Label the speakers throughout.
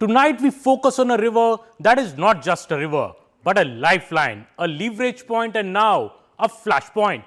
Speaker 1: Tonight we focus on a river that is not just a river, but a lifeline, a leverage point and now a flashpoint.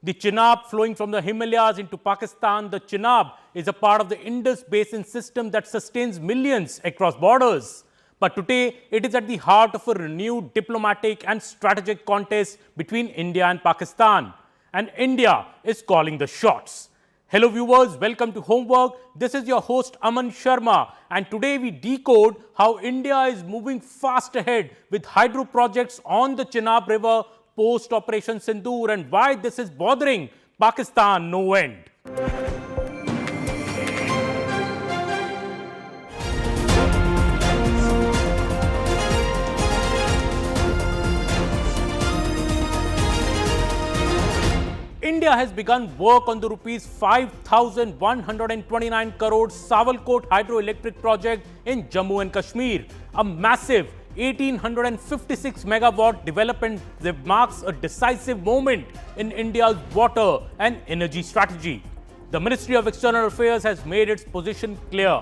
Speaker 1: The Chenab flowing from the Himalayas into Pakistan, the Chenab is a part of the Indus basin system that sustains millions across borders. But today it is at the heart of a renewed diplomatic and strategic contest between India and Pakistan. And India is calling the shots. Hello viewers, welcome to Homework. This is your host Aman Sharma, and today we decode how India is moving fast ahead with hydro projects on the Chenab River post Operation Sindoor and why this is bothering Pakistan no end. India has begun work on the rupees 5,129 crore Sawalkot Hydroelectric Project in Jammu and Kashmir, a massive 1,856 megawatt development that marks a decisive moment in India's water and energy strategy. The Ministry of External Affairs has made its position clear.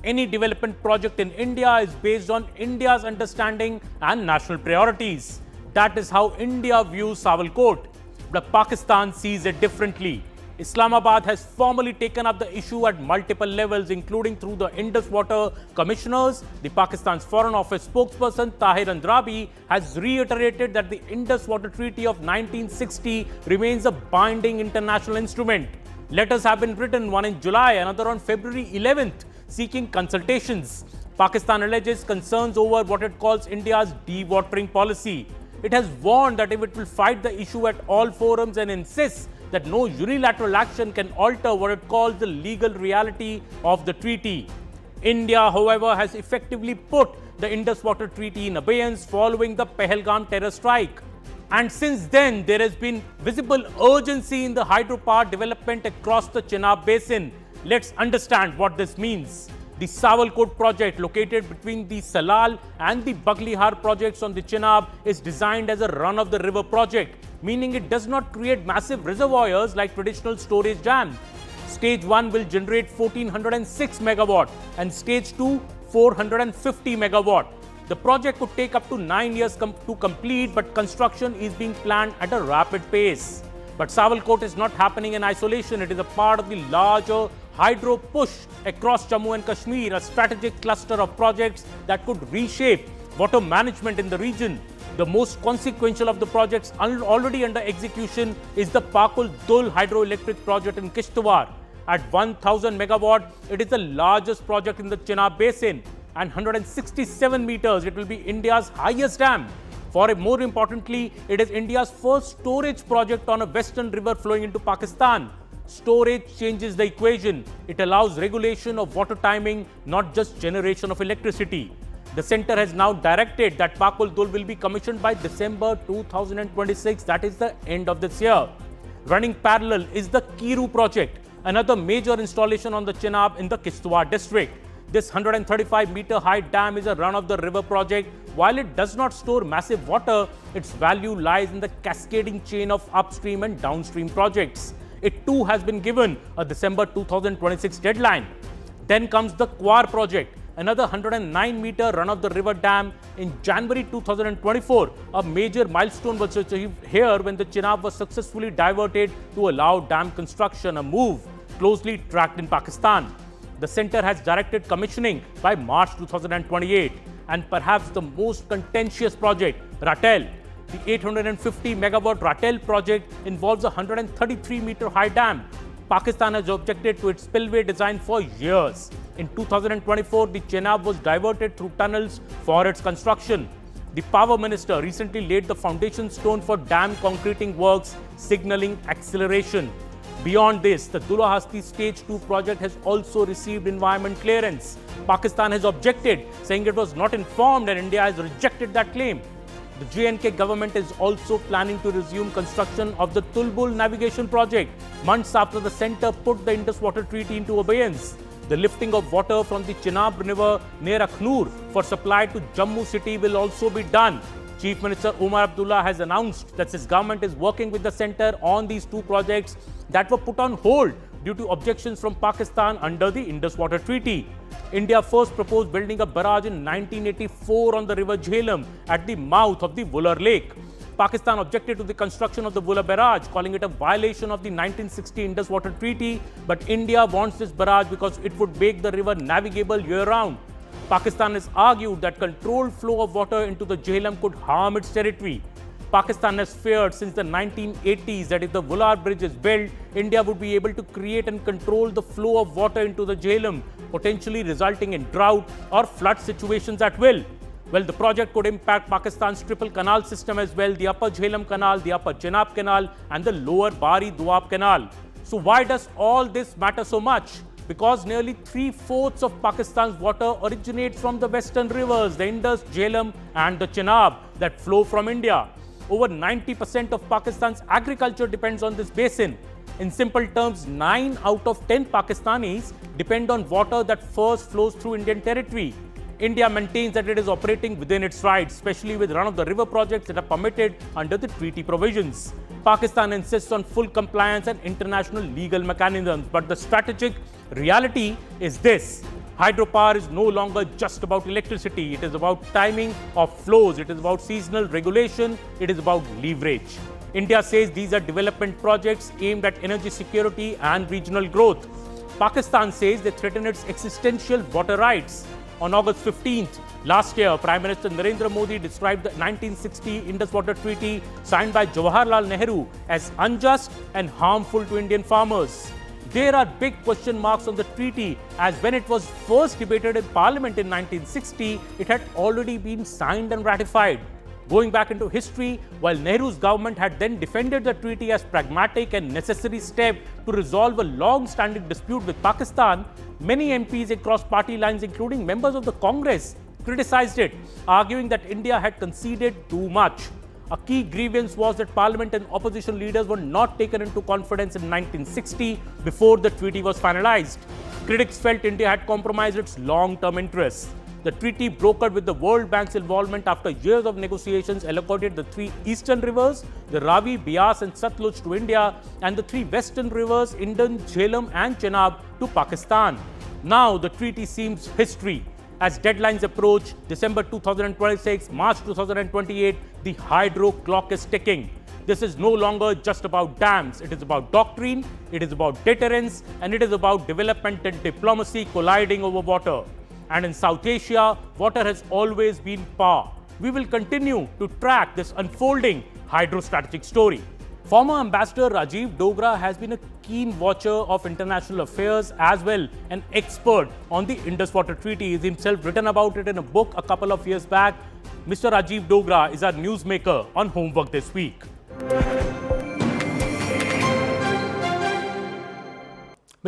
Speaker 1: Any development project in India is based on India's understanding and national priorities. That is how India views Sawalkot. But Pakistan sees it differently. Islamabad has formally taken up the issue at multiple levels, including through the Indus water commissioners. The Pakistan's Foreign Office spokesperson Tahir Andrabi has reiterated that the Indus Water Treaty of 1960 remains a binding international instrument. Letters have been written, one in July, another on February 11th, seeking consultations. Pakistan alleges concerns over what it calls India's dewatering policy. It has warned that if it will fight the issue at all forums and insists that no unilateral action can alter what it calls the legal reality of the treaty. India, however, has effectively put the Indus Water Treaty in abeyance following the Pahalgam terror strike. And since then, there has been visible urgency in the hydropower development across the Chenab basin. Let's understand what this means. The Sawalkot project, located between the Salal and the Baglihar projects on the Chenab, is designed as a run-of-the-river project, meaning it does not create massive reservoirs like traditional storage dams. Stage 1 will generate 1,406 megawatt and Stage 2, 450 megawatt. The project could take up to 9 years to complete, but construction is being planned at a rapid pace. But Sawalkot is not happening in isolation. It is a part of the larger hydro push across Jammu and Kashmir, a strategic cluster of projects that could reshape water management in the region. The most consequential of the projects already under execution is the Pakul Dul Hydroelectric Project in Kishtwar. At 1,000 megawatt, it is the largest project in the Chenab Basin, and 167 meters, it will be India's highest dam. More importantly, it is India's first storage project on a western river flowing into Pakistan. Storage changes the equation. It allows regulation of water timing, not just generation of electricity. The center has now directed that Pakul Dul will be commissioned by December 2026, that is the end of this year. Running parallel is the Kiru project, another major installation on the Chenab in the Kishtwar district. This 135-meter high dam is a run-of-the-river project. While it does not store massive water, its value lies in the cascading chain of upstream and downstream projects. It too has been given a December 2026 deadline. Then comes the Kwar project, another 109-meter run-of-the-river dam in January 2024. A major milestone was achieved here when the Chenab was successfully diverted to allow dam construction, a move closely tracked in Pakistan. The center has directed commissioning by March 2028. And perhaps the most contentious project, Ratel. The 850 megawatt Ratel project involves a 133-meter high dam. Pakistan has objected to its spillway design for years. In 2024, the Chenab was diverted through tunnels for its construction. The power minister recently laid the foundation stone for dam concreting works, signaling acceleration. Beyond this, the Dulahasti Stage 2 project has also received environment clearance. Pakistan has objected, saying it was not informed, and India has rejected that claim. The J&K government is also planning to resume construction of the Tulbul navigation project, months after the centre put the Indus Water Treaty into abeyance. The lifting of water from the Chenab River near Akhnur for supply to Jammu city will also be done. Chief Minister Omar Abdullah has announced that his government is working with the centre on these two projects that were put on hold due to objections from Pakistan under the Indus Water Treaty. India first proposed building a barrage in 1984 on the river Jhelum at the mouth of the Vular Lake. Pakistan objected to the construction of the Vular barrage, calling it a violation of the 1960 Indus Water Treaty, but India wants this barrage because it would make the river navigable year-round. Pakistan has argued that controlled flow of water into the Jhelum could harm its territory. Pakistan has feared since the 1980s that if the Vular Bridge is built, India would be able to create and control the flow of water into the Jhelum, potentially resulting in drought or flood situations at will. Well, the project could impact Pakistan's triple canal system as well, the upper Jhelum Canal, the upper Chenab Canal and the lower Bari Doab Canal. So why does all this matter so much? Because nearly 3/4 of Pakistan's water originates from the western rivers, the Indus, Jhelum and the Chenab that flow from India. Over 90% of Pakistan's agriculture depends on this basin. In simple terms, 9 out of 10 Pakistanis depend on water that first flows through Indian territory. India maintains that it is operating within its rights, especially with run-of-the-river projects that are permitted under the treaty provisions. Pakistan insists on full compliance and international legal mechanisms, but the strategic reality is this. Hydropower is no longer just about electricity. It is about timing of flows. It is about seasonal regulation. It is about leverage. India says these are development projects aimed at energy security and regional growth. Pakistan says they threaten its existential water rights. On August 15th, last year, Prime Minister Narendra Modi described the 1960 Indus Water Treaty signed by Jawaharlal Nehru as unjust and harmful to Indian farmers. There are big question marks on the treaty, as when it was first debated in Parliament in 1960, it had already been signed and ratified. Going back into history, while Nehru's government had then defended the treaty as pragmatic and necessary step to resolve a long-standing dispute with Pakistan, many MPs across party lines, including members of the Congress, criticized it, arguing that India had conceded too much. A key grievance was that Parliament and opposition leaders were not taken into confidence in 1960 before the treaty was finalized. Critics felt India had compromised its long-term interests. The treaty, brokered with the World Bank's involvement after years of negotiations, allocated the 3 eastern rivers, the Ravi, Beas and Satluj to India, and the 3 western rivers, Indus, Jhelum and Chenab, to Pakistan. Now the treaty seems history. As deadlines approach, December 2026, March 2028, the hydro clock is ticking. This is no longer just about dams. It is about doctrine, it is about deterrence, and it is about development and diplomacy colliding over water. And in South Asia, water has always been power. We will continue to track this unfolding hydrostrategic story. Former Ambassador Rajiv Dogra has been a keen watcher of international affairs as well, an expert on the Indus Water Treaty. He has himself written about it in a book a couple of years back. Mr. Rajiv Dogra is our newsmaker on Homework this week.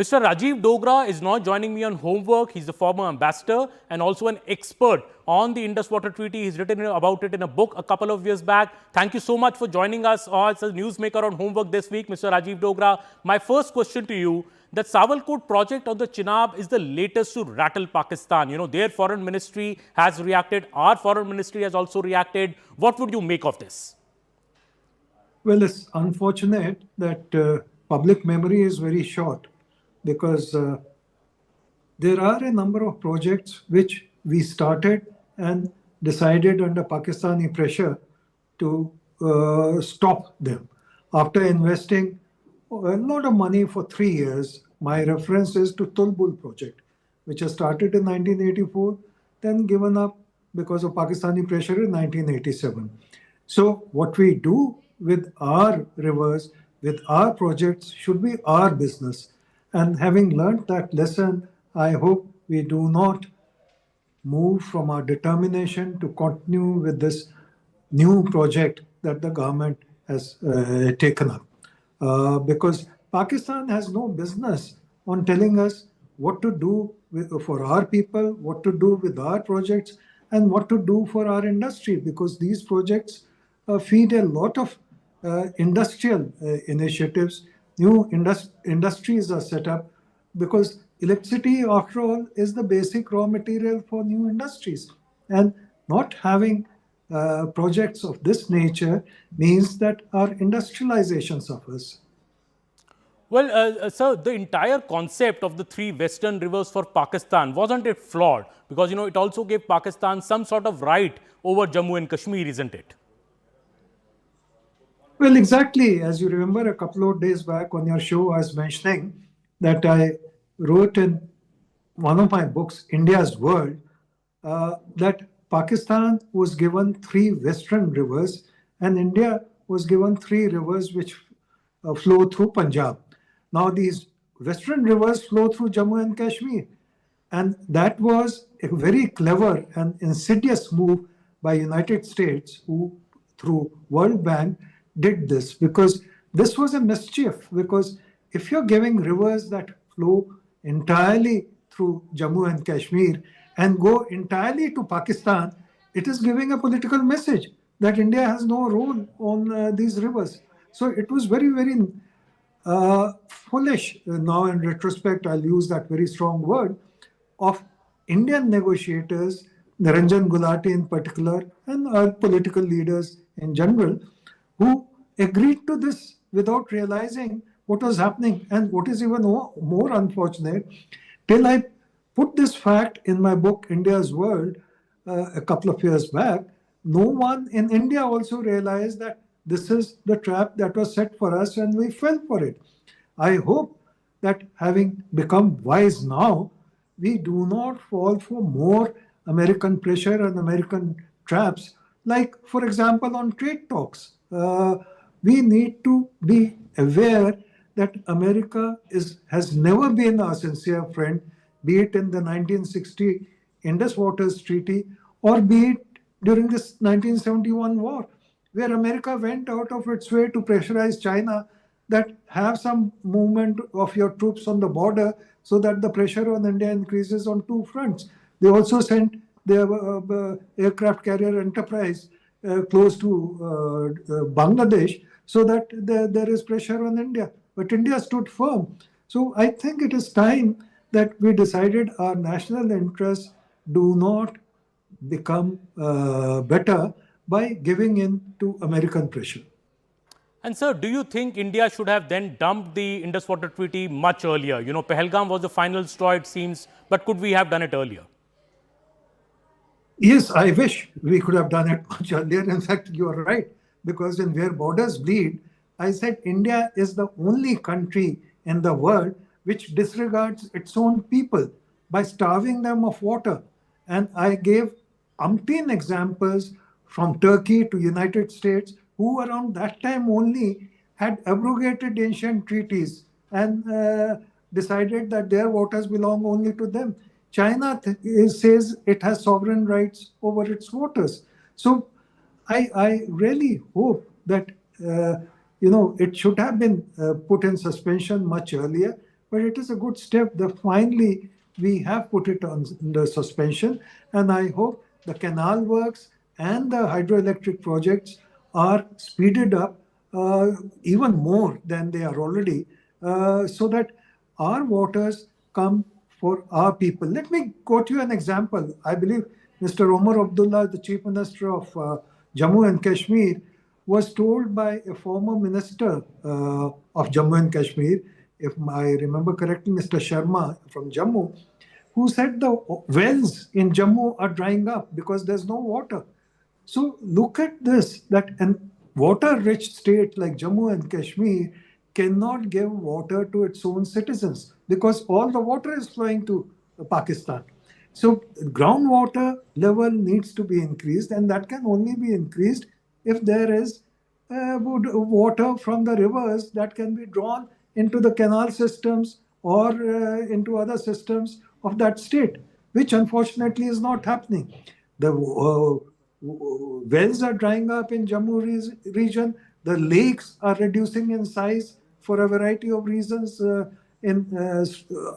Speaker 1: Mr. Rajiv Dogra is now joining me on Homework. He's the former ambassador and also an expert on the Indus Water Treaty. He's written about it in a book a couple of years back. Thank you so much for joining us as a newsmaker on Homework this week, Mr. Rajiv Dogra. My first question to you, that Sawalkot project on the Chenab is the latest to rattle Pakistan. You know, their foreign ministry has reacted. Our foreign ministry has also reacted. What would you make of this?
Speaker 2: Well, it's unfortunate that public memory is very short, because there are a number of projects which we started and decided under Pakistani pressure to stop them. After investing a lot of money for 3 years, my reference is to Tulbul project, which was started in 1984, then given up because of Pakistani pressure in 1987. So what we do with our rivers, with our projects, should be our business. And having learned that lesson, I hope we do not move from our determination to continue with this new project that the government has taken up. Because Pakistan has no business on telling us what to do for our people, what to do with our projects, and what to do for our industry, because these projects feed a lot of industrial initiatives. New industries are set up, because electricity, after all, is the basic raw material for new industries. And not having projects of this nature means that our industrialization suffers.
Speaker 1: Well, sir, the entire concept of the three western rivers for Pakistan, wasn't it flawed? Because, it also gave Pakistan some sort of right over Jammu and Kashmir, isn't it?
Speaker 2: Well, exactly. As you remember, a couple of days back on your show, I was mentioning that I wrote in one of my books, India's World, that Pakistan was given three western rivers and India was given three rivers which flow through Punjab. Now, these western rivers flow through Jammu and Kashmir. And that was a very clever and insidious move by United States, who through World Bank did this, because this was a mischief. Because if you're giving rivers that flow entirely through Jammu and Kashmir and go entirely to Pakistan, it is giving a political message that India has no role on these rivers. So it was very, very foolish. Now, in retrospect, I'll use that very strong word, of Indian negotiators, Niranjan Gulati in particular, and our political leaders in general, who agreed to this without realizing what was happening. And what is even more unfortunate, till I put this fact in my book, India's World, a couple of years back, no one in India also realized that this is the trap that was set for us and we fell for it. I hope that having become wise now, we do not fall for more American pressure and American traps. Like, for example, on trade talks, we need to be aware that America has never been our sincere friend, be it in the 1960 Indus Waters Treaty or be it during this 1971 war, where America went out of its way to pressurize China that have some movement of your troops on the border so that the pressure on India increases on two fronts. They also sent their aircraft carrier Enterprise close to Bangladesh so that there is pressure on India. But India stood firm. So I think it is time that we decided our national interests do not become better by giving in to American pressure.
Speaker 1: And sir, do you think India should have then dumped the Indus Water Treaty much earlier? Pahalgam was the final straw, it seems, but could we have done it earlier?
Speaker 2: Yes, I wish we could have done it much earlier. In fact, you are right, because in Where Borders Bleed, I said India is the only country in the world which disregards its own people by starving them of water. And I gave umpteen examples from Turkey to United States, who around that time only had abrogated ancient treaties and decided that their waters belong only to them. China says it has sovereign rights over its waters. So I really hope that it should have been put in suspension much earlier, but it is a good step that finally we have put it on the suspension, and I hope the canal works and the hydroelectric projects are speeded up even more than they are already, so that our waters come for our people. Let me quote you an example. I believe Mr. Omar Abdullah, the Chief Minister of Jammu and Kashmir, was told by a former minister of Jammu and Kashmir, if I remember correctly, Mr. Sharma from Jammu, who said the wells in Jammu are drying up because there's no water. So look at this, that a water-rich state like Jammu and Kashmir cannot give water to its own citizens because all the water is flowing to Pakistan. So groundwater level needs to be increased, and that can only be increased if there is water from the rivers that can be drawn into the canal systems or into other systems of that state, which unfortunately is not happening. The wells are drying up in Jammu region. The lakes are reducing in size for a variety of reasons in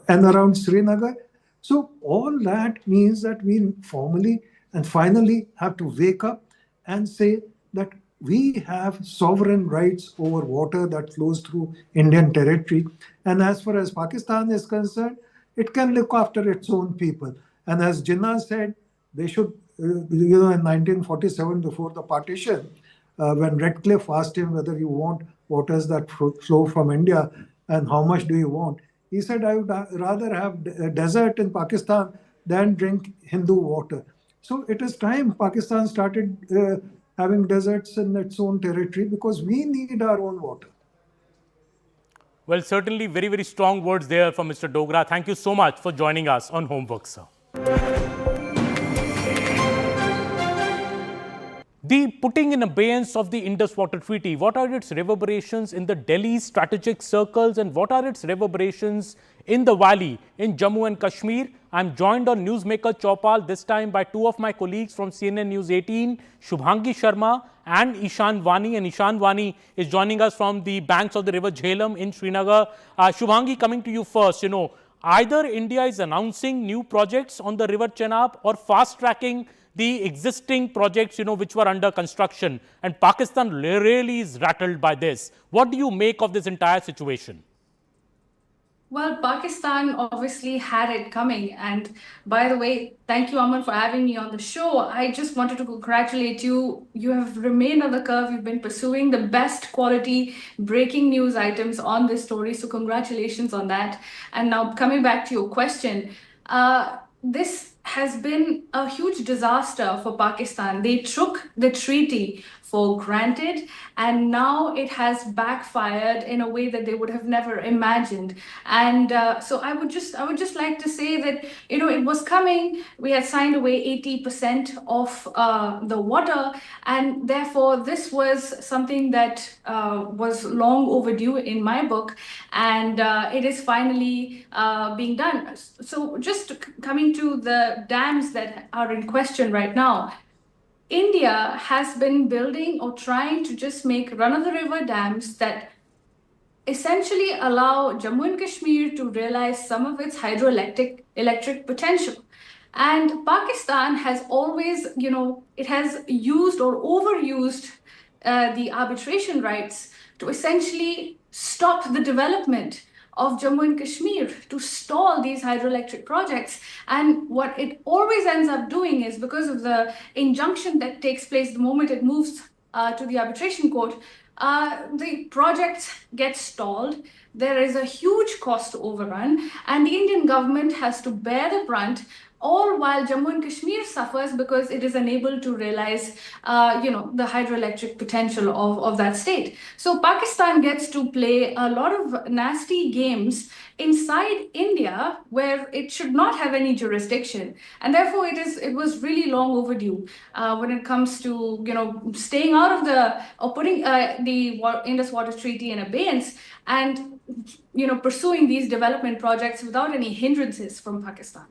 Speaker 2: and around Srinagar. So all that means that we formally and finally have to wake up and say that we have sovereign rights over water that flows through Indian territory. And as far as Pakistan is concerned, it can look after its own people. And as Jinnah said, they should, in 1947, before the partition, when Redcliffe asked him whether you want waters that flow from India, and how much do you want? He said, I would rather have a desert in Pakistan than drink Hindu water. So it is time Pakistan started having deserts in its own territory because we need our own water.
Speaker 1: Well, certainly very, very strong words there from Mr. Dogra. Thank you so much for joining us on Homework, sir. The putting in abeyance of the Indus Water Treaty, what are its reverberations in the Delhi's strategic circles and what are its reverberations in the valley in Jammu and Kashmir? I'm joined on Newsmaker Chaupal this time by two of my colleagues from CNN News 18, Shubhangi Sharma and Ishan Vani. And Ishan Vani is joining us from the banks of the river Jhelum in Srinagar. Shubhangi, coming to you first, either India is announcing new projects on the river Chenab or fast-tracking the existing projects, which were under construction. And Pakistan really is rattled by this. What do you make of this entire situation?
Speaker 3: Well, Pakistan obviously had it coming. And by the way, thank you, Aman, for having me on the show. I just wanted to congratulate you. You have remained on the curve. You've been pursuing the best quality breaking news items on this story. So congratulations on that. And now coming back to your question, this has been a huge disaster for Pakistan. They took the treaty for granted, and now it has backfired in a way that they would have never imagined. And so I would just like to say that it was coming. We had signed away 80% of the water, and therefore this was something that was long overdue in my book, and it is finally being done. So just coming to the dams that are in question right now, India has been building or trying to just make run-of-the-river dams that essentially allow Jammu and Kashmir to realize some of its hydroelectric potential. And Pakistan has always, it has used or overused the arbitration rights to essentially stop the development of Jammu and Kashmir, to stall these hydroelectric projects. And what it always ends up doing is, because of the injunction that takes place the moment it moves to the arbitration court, the project gets stalled. There is a huge cost overrun, and the Indian government has to bear the brunt, all while Jammu and Kashmir suffers because it is unable to realize, the hydroelectric potential of that state. So Pakistan gets to play a lot of nasty games inside India where it should not have any jurisdiction, and therefore it was really long overdue when it comes to staying out of or putting the Indus Water Treaty in abeyance and pursuing these development projects without any hindrances from Pakistan.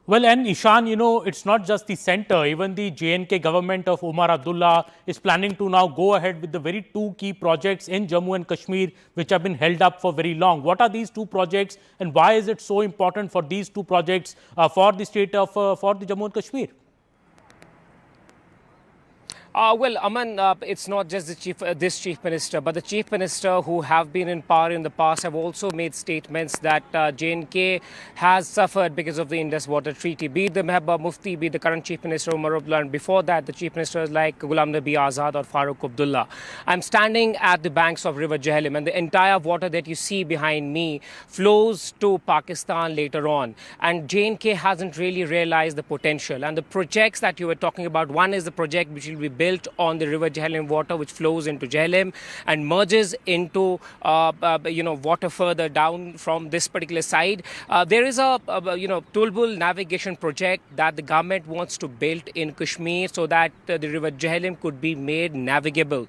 Speaker 1: Well, and Ishan, it's not just the center. Even the J&K government of Umar Abdullah is planning to now go ahead with the very two key projects in Jammu and Kashmir, which have been held up for very long. What are these two projects, and why is it so important for these two projects for the state of for the Jammu and Kashmir?
Speaker 4: Well, Aman, it's not just this chief minister, but the chief minister who have been in power in the past have also made statements that J&K has suffered because of the Indus Water Treaty. Be it the Mehbooba Mufti, be it the current chief minister Umar Abdullah, and before that the chief ministers like Ghulam Nabi Azad or Farooq Abdullah. I'm standing at the banks of River Jhelum, and the entire water that you see behind me flows to Pakistan later on. And J&K hasn't really realized the potential. And the projects that you were talking about, one is the project which will be built on the River Jhelum water, which flows into Jhelum and merges into water further down from this particular side. There is a Tulbul navigation project that the government wants to build in Kashmir so that the River Jhelum could be made navigable.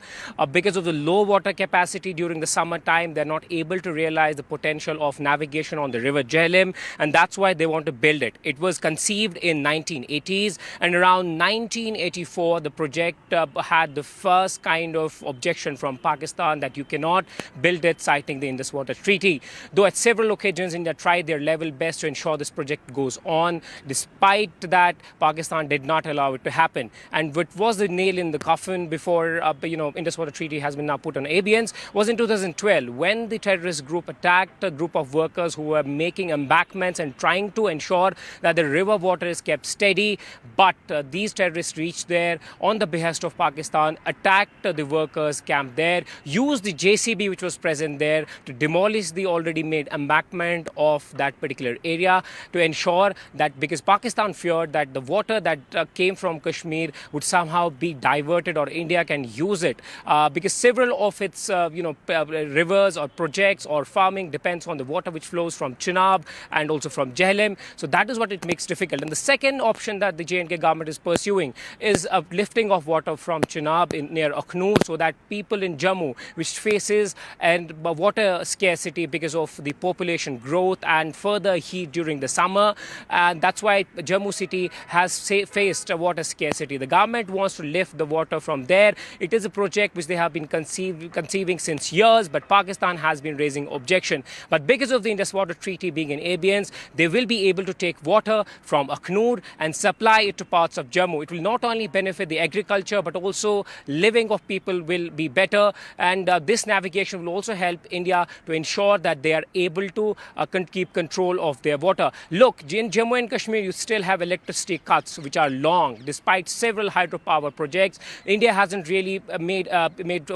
Speaker 4: Because of the low water capacity during the summertime, they're not able to realize the potential of navigation on the River Jhelum, and that's why they want to build it. It was conceived in 1980s, and around 1984 the project had the first kind of objection from Pakistan that you cannot build it, citing the Indus Water Treaty. Though at several occasions India tried their level best to ensure this project goes on. Despite that, Pakistan did not allow it to happen. And what was the nail in the coffin before Indus Water Treaty has been now put on abeyance was in 2012 when the terrorist group attacked a group of workers who were making embankments and trying to ensure that the river water is kept steady. But these terrorists reached there on the behest coast of Pakistan, attacked the workers' camp there, used the JCB which was present there to demolish the already made embankment of that particular area to ensure that, because Pakistan feared that the water that came from Kashmir would somehow be diverted or India can use it, because several of its rivers or projects or farming depends on the water which flows from Chenab and also from Jhelum. So that is what it makes difficult. And the second option that the J&K government is pursuing is a lifting of water from Chenab near Akhnur, so that people in Jammu, which faces and water scarcity because of the population growth and further heat during the summer, and that's why Jammu city has faced a water scarcity. The government wants to lift the water from there. It is a project which they have been conceiving since years, but Pakistan has been raising objection. But because of the Indus Water Treaty being in abeyance, they will be able to take water from Akhnur and supply it to parts of Jammu. It will not only benefit the agriculture, but also living of people will be better. And this navigation will also help India to ensure that they are able to keep control of their water. Look, in Jammu and Kashmir, you still have electricity cuts which are long. Despite several hydropower projects, India hasn't really made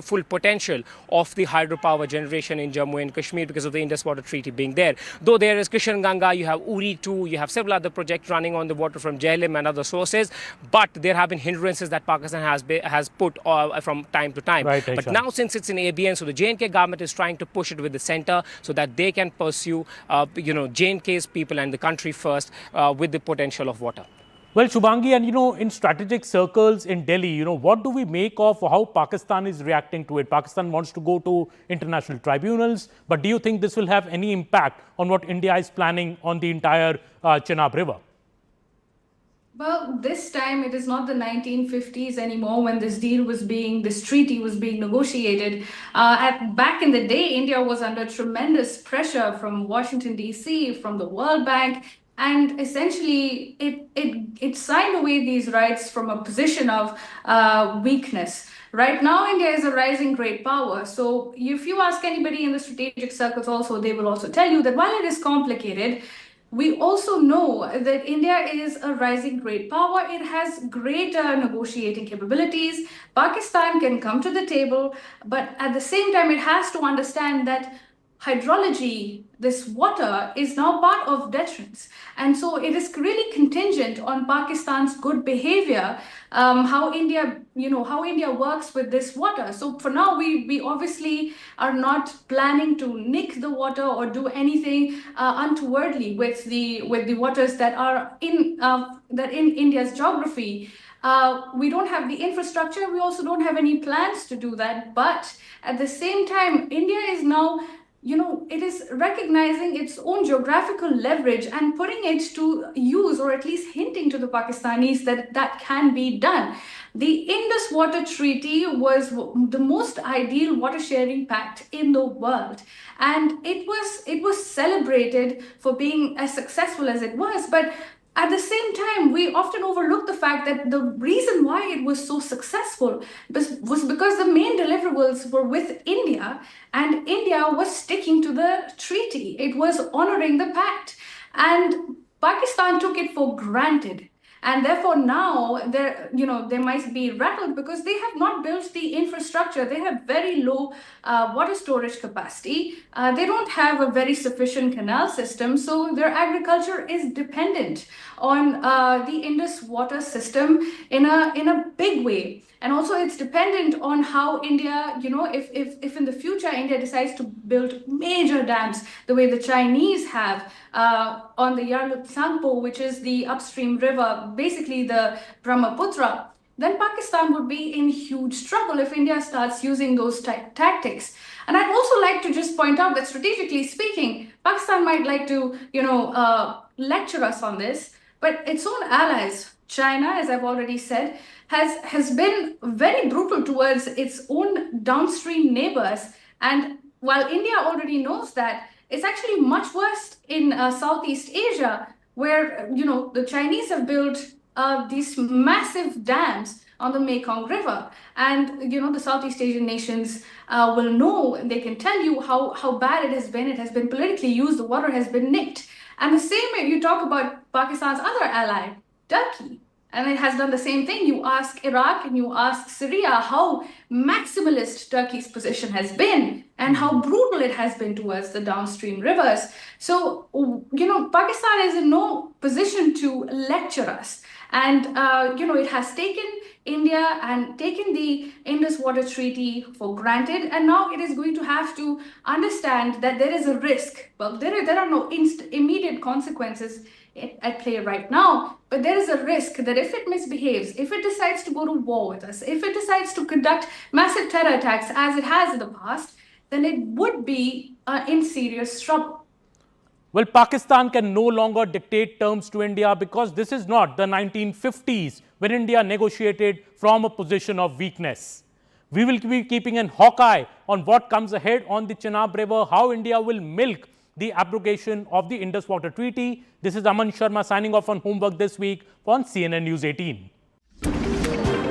Speaker 4: full potential of the hydropower generation in Jammu and Kashmir because of the Indus Water Treaty being there. Though there is Kishan Ganga, you have Uri 2, you have several other projects running on the water from Jhelum and other sources, but there have been hindrances that Pakistan has put from time to time.
Speaker 1: Right,
Speaker 4: but now since it's in abeyance, so the J&K government is trying to push it with the center so that they can pursue J&K's people and the country first with the potential of water.
Speaker 1: Well, Shubhangi, and in strategic circles in Delhi, what do we make of how Pakistan is reacting to it? Pakistan wants to go to international tribunals, but do you think this will have any impact on what India is planning on the entire Chenab River?
Speaker 3: Well, this time it is not the 1950s anymore when this treaty was being negotiated. Back in the day, India was under tremendous pressure from Washington, D.C., from the World Bank, and essentially it signed away these rights from a position of weakness. Right now, India is a rising great power. So if you ask anybody in the strategic circles also, they will also tell you that while it is complicated, we also know that India is a rising great power. It has greater negotiating capabilities. Pakistan can come to the table, but at the same time, it has to understand that hydrology, this water, is now part of deterrence. And so it is really contingent on Pakistan's good behavior, how India works with this water. So for now, we obviously are not planning to nick the water or do anything untowardly with the waters that are in India's geography. We don't have the infrastructure. We also don't have any plans to do that. But at the same time, India is now it is recognizing its own geographical leverage and putting it to use, or at least hinting to the Pakistanis that can be done. The Indus Water Treaty was the most ideal water sharing pact in the world. And it was celebrated for being as successful as it was. But at the same time, we often overlook the fact that the reason why it was so successful was because the main deliverables were with India, and India was sticking to the treaty. It was honoring the pact. And Pakistan took it for granted. And therefore now they might be rattled because they have not built the infrastructure. They have very low water storage capacity. They don't have a very sufficient canal system. So their agriculture is dependent on the Indus water system in a big way. And also it's dependent on how India, if in the future India decides to build major dams the way the Chinese have on the Yarlung, which is the upstream river, basically the Brahmaputra, then Pakistan would be in huge trouble if India starts using those tactics. And I'd also like to just point out that strategically speaking, Pakistan might like to, lecture us on this, but its own allies, China, as I've already said, has been very brutal towards its own downstream neighbors. And while India already knows that, it's actually much worse in Southeast Asia, where the Chinese have built these massive dams on the Mekong River. And the Southeast Asian nations will know, they can tell you how bad it has been. It has been politically used, the water has been nicked. And the same way you talk about Pakistan's other ally, Turkey. And it has done the same thing. You ask Iraq and you ask Syria how maximalist Turkey's position has been and how brutal it has been towards the downstream rivers. So, Pakistan is in no position to lecture us. And, it has taken India and taken the Indus Water Treaty for granted. And now it is going to have to understand that there is a risk. Well, there are no immediate consequences at play right now, but there is a risk that if it misbehaves, if it decides to go to war with us, if it decides to conduct massive terror attacks as it has in the past, then it would be in serious trouble.
Speaker 1: Well, Pakistan can no longer dictate terms to India because this is not the 1950s when India negotiated from a position of weakness. We will be keeping an hawk-eye on what comes ahead on the Chenab River, how India will milk the abrogation of the Indus Water Treaty. This is Aman Sharma signing off on Homework This Week on CNN News 18.